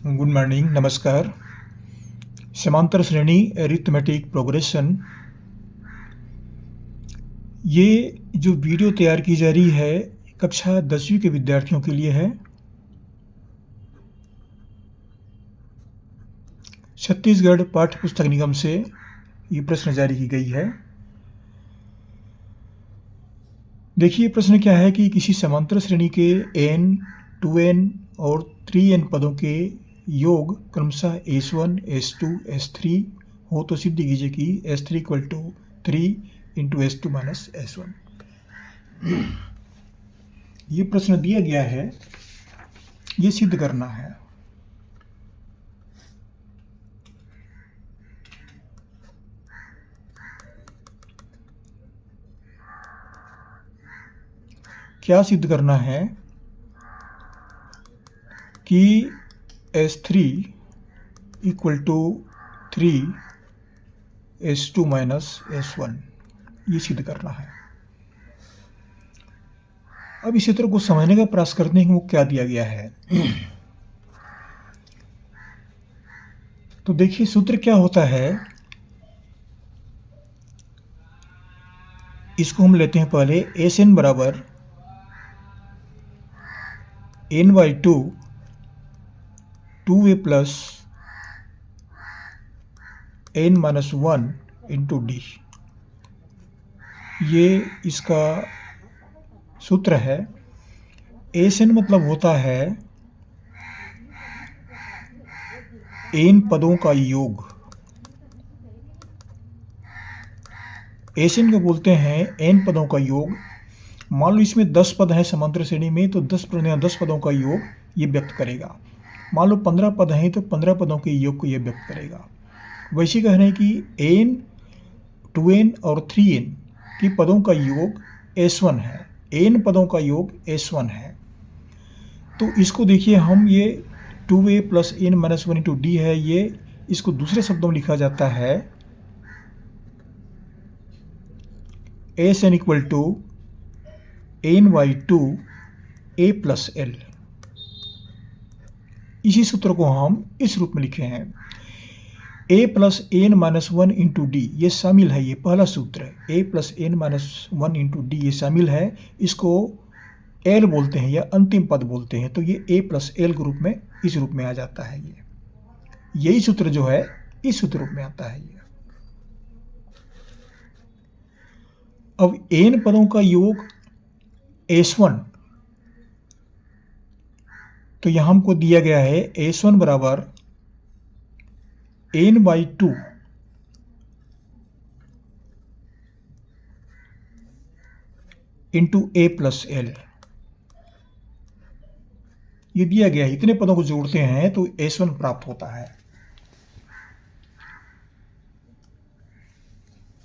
Good morning, नमस्कार। समांतर श्रेणी अरिथमेटिक प्रोग्रेशन, ये जो वीडियो तैयार की जा रही है कक्षा 10वीं के विद्यार्थियों के लिए है। छत्तीसगढ़ पाठ्य पुस्तक निगम से ये प्रश्न जारी की गई है। देखिए प्रश्न क्या है कि किसी समांतर श्रेणी के n, 2n और 3n पदों के योग क्रमशः S1, S2, S3 हो तो सिद्ध कीजिए कि S3 equal to 3 into S2 minus S1। ये प्रश्न दिया गया है, ये सिद्ध करना है। क्या सिद्ध करना है कि S3 equal to 3 S2 minus S1, ये सिद्ध करना है। अब इस सूत्र को समझने का प्रयास करते हैं कि वो क्या दिया गया है। तो देखिए सूत्र क्या होता है, इसको हम लेते हैं पहले Sn बराबर n/2 2a plus n minus 1 into D, ये इसका सूत्र है। Sn मतलब होता है n पदों का योग। Sn को बोलते हैं n पदों का योग। मान लो इसमें 10 पद हैं समांतर श्रेणी में, तो 10 पदों का योग ये व्यक्त करेगा। मान लो 15 पद हैं तो 15 पदों के योग को ये व्यक्त करेगा। वैसे कह रहे हैं कि n, 2n और 3n के पदों का योग S1 है, n पदों का योग S1 है। तो इसको देखिए हम ये 2a plus n minus 1 into D है, ये इसको दूसरे शब्दों में लिखा जाता है Sn equal to n/2 a plus l। इसी सूत्र को हम इस रूप में लिखे हैं a plus n minus 1 into D, ये शामिल है, ये पहला सूत्र है। a plus n minus 1 into D ये शामिल है, इसको l बोलते हैं या अंतिम पद बोलते हैं, तो ये a प्लस l के रूप में इस रूप में आ जाता है। ये यही सूत्र जो है इस सूत्र रूप में आता है। ये अब n पदों का योग S1, तो यहां हमको दिया गया है S1 बराबर n/2 into a plus l, ये दिया गया है। इतने पदों को जोड़ते हैं तो S1 प्राप्त होता है।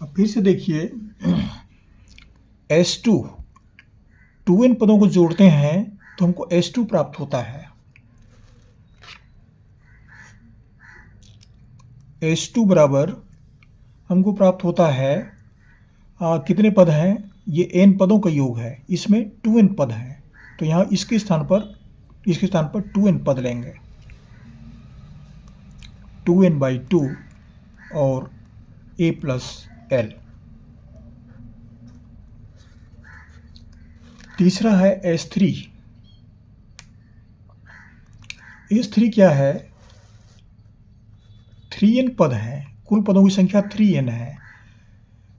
अब फिर से देखिए S2, 2n पदों को जोड़ते हैं तो हमको S2 प्राप्त होता है। S2 बराबर हमको प्राप्त होता है कितने पद हैं, ये n पदों का योग है, इसमें 2n पद हैं, तो यहाँ इसके स्थान पर 2n पद लेंगे, 2n/2 और a प्लस l। तीसरा है S3। S3 क्या है, 3n पद हैं, कुल पदों की संख्या 3n है,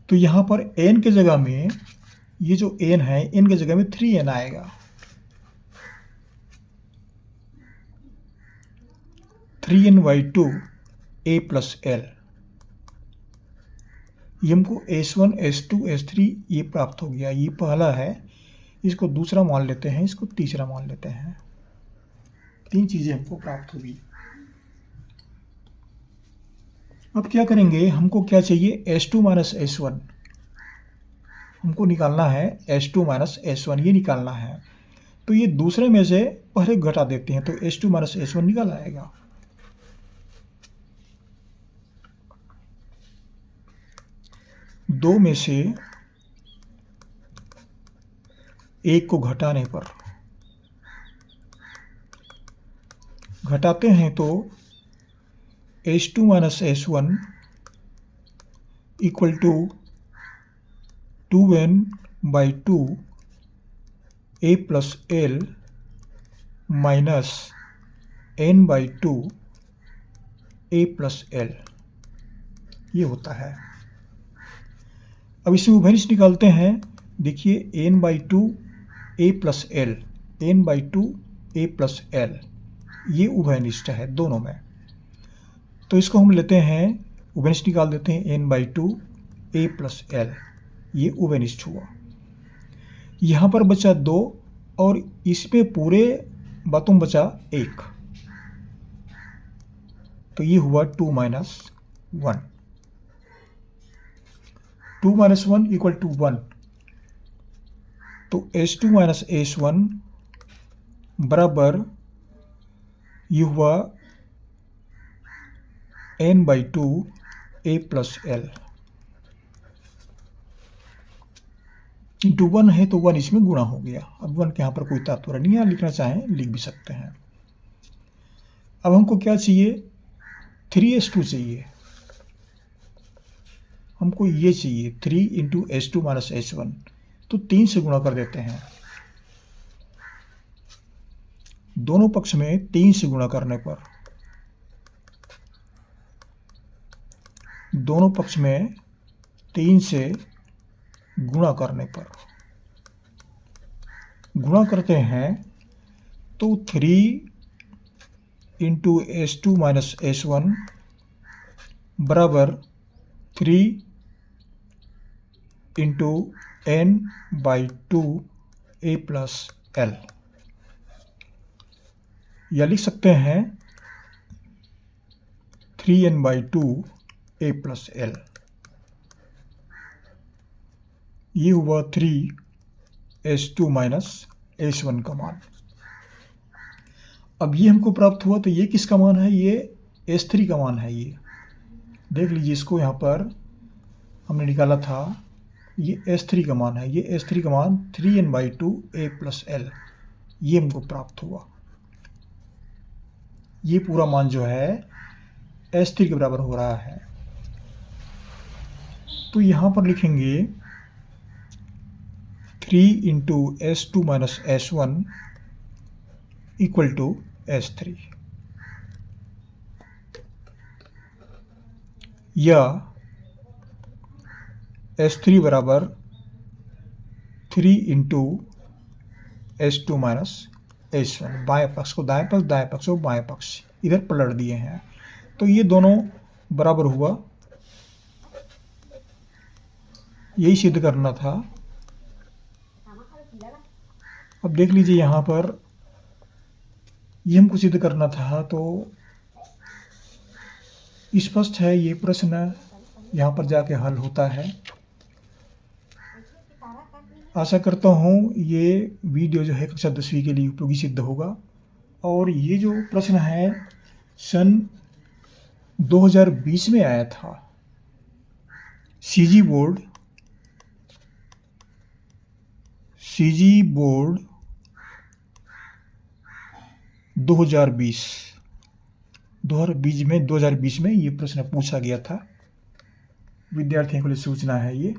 तो यहाँ पर n के जगह में ये जो n है, n के जगह में 3n आएगा। 3n/2 a प्लस l, ये हमको S1, S2, S3 ये प्राप्त हो गया। ये पहला है, इसको दूसरा मान लेते हैं, इसको तीसरा मान लेते हैं। 3 चीज़ें हमको प्राप्त होगी। अब क्या करेंगे, हमको क्या चाहिए, S2 माइनस S1 हमको निकालना है, S2 माइनस S1 ये निकालना है। तो ये दूसरे में से पहले घटा देते हैं, तो S2 माइनस S1 निकल आएगा। दो में से एक को घटाने पर घटाते हैं तो H2 minus H1 equal to 2n/2 A plus L minus n/2 A plus L, ये होता है। अब इसमें उभयनिष्ठ निकालते हैं। देखिए n/2 A plus L, n/2 A plus L, ये उभयनिष्ठ है दोनों में। तो इसको हम लेते हैं, उभयनिष्ठ निकाल देते हैं n/2 A प्लस L, ये उभयनिष्ठ हुआ। यहाँ पर बचा 2 और इसमें पूरे बातों में बचा 1, तो ये हुआ 2 माइनस 1। 2 माइनस 1 इक्वल टू 1, तो H2 माइनस H1 बराबर ये हुआ n/2 A plus L into 1 है तो 1 इसमें गुणा हो गया। अब 1 के यहाँ पर कोई तात्पर्य नहीं है, लिखना चाहें लिख भी सकते हैं। अब हमको क्या चाहिए, 3s2 चाहिए, हमको ये चाहिए 3 इंटू H2 माइनस H1, तो 3 से गुणा कर देते हैं। दोनों पक्ष में 3 से गुणा करने पर, दोनों पक्ष में 3 से गुणा करने पर, गुणा करते हैं तो 3 इंटू H2 माइनस H1 बराबर 3 into n/2 A plus L, या लिख सकते हैं 3n/2 A प्लस L, ये हुआ 3H2 माइनस H1 का मान। अब ये हमको प्राप्त हुआ, तो ये किसका मान है, ये S3 का मान है। ये देख लीजिए, इसको यहाँ पर हमने निकाला था, ये S3 का मान है। ये S3 का मान 3n/2 A प्लस L, ये हमको प्राप्त हुआ। ये पूरा मान जो है S3 के बराबर हो रहा है। तो यहाँ पर लिखेंगे 3 into H2 minus H1 equal to S3, या S3 बराबर 3 इंटू H2 माइनस H1। बाएं पक्ष को दाएं पक्ष, दाएं पक्ष को बाएं पक्ष इधर पलट दिए हैं, तो ये दोनों बराबर हुआ। यही सिद्ध करना था। अब देख लीजिए यहाँ पर ये हमको सिद्ध करना था, तो स्पष्ट है ये प्रश्न यहाँ पर जाके हल होता है। आशा करता हूँ ये वीडियो जो है कक्षा 10वीं के लिए उपयोगी सिद्ध होगा। और ये जो प्रश्न है सन 2020 में आया था, सीजी बोर्ड 2020 में ये प्रश्न पूछा गया था। विद्यार्थियों के लिए सूचना है। ये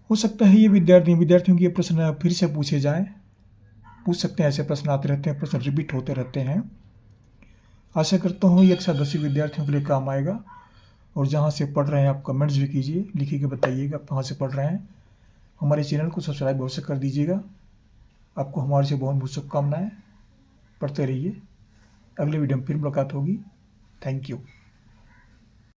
हो सकता है ये विद्यार्थियों के ये प्रश्न फिर से पूछे जाएं, पूछ सकते हैं। ऐसे प्रश्न आते रहते हैं, प्रश्न रिपीट होते रहते हैं। आशा करता हूँ ये कक्षा 10वीं विद्यार्थियों के लिए काम आएगा। और जहाँ से पढ़ रहे हैं आप कमेंट्स भी कीजिए, लिखिए के बताइएगा आप कहाँ से पढ़ रहे हैं। हमारे चैनल को सब्सक्राइब अवश्य कर दीजिएगा। आपको हमारे से बहुत बहुत शुभकामनाएँ। पढ़ते रहिए। अगले वीडियो में फिर मुलाकात होगी। Thank you.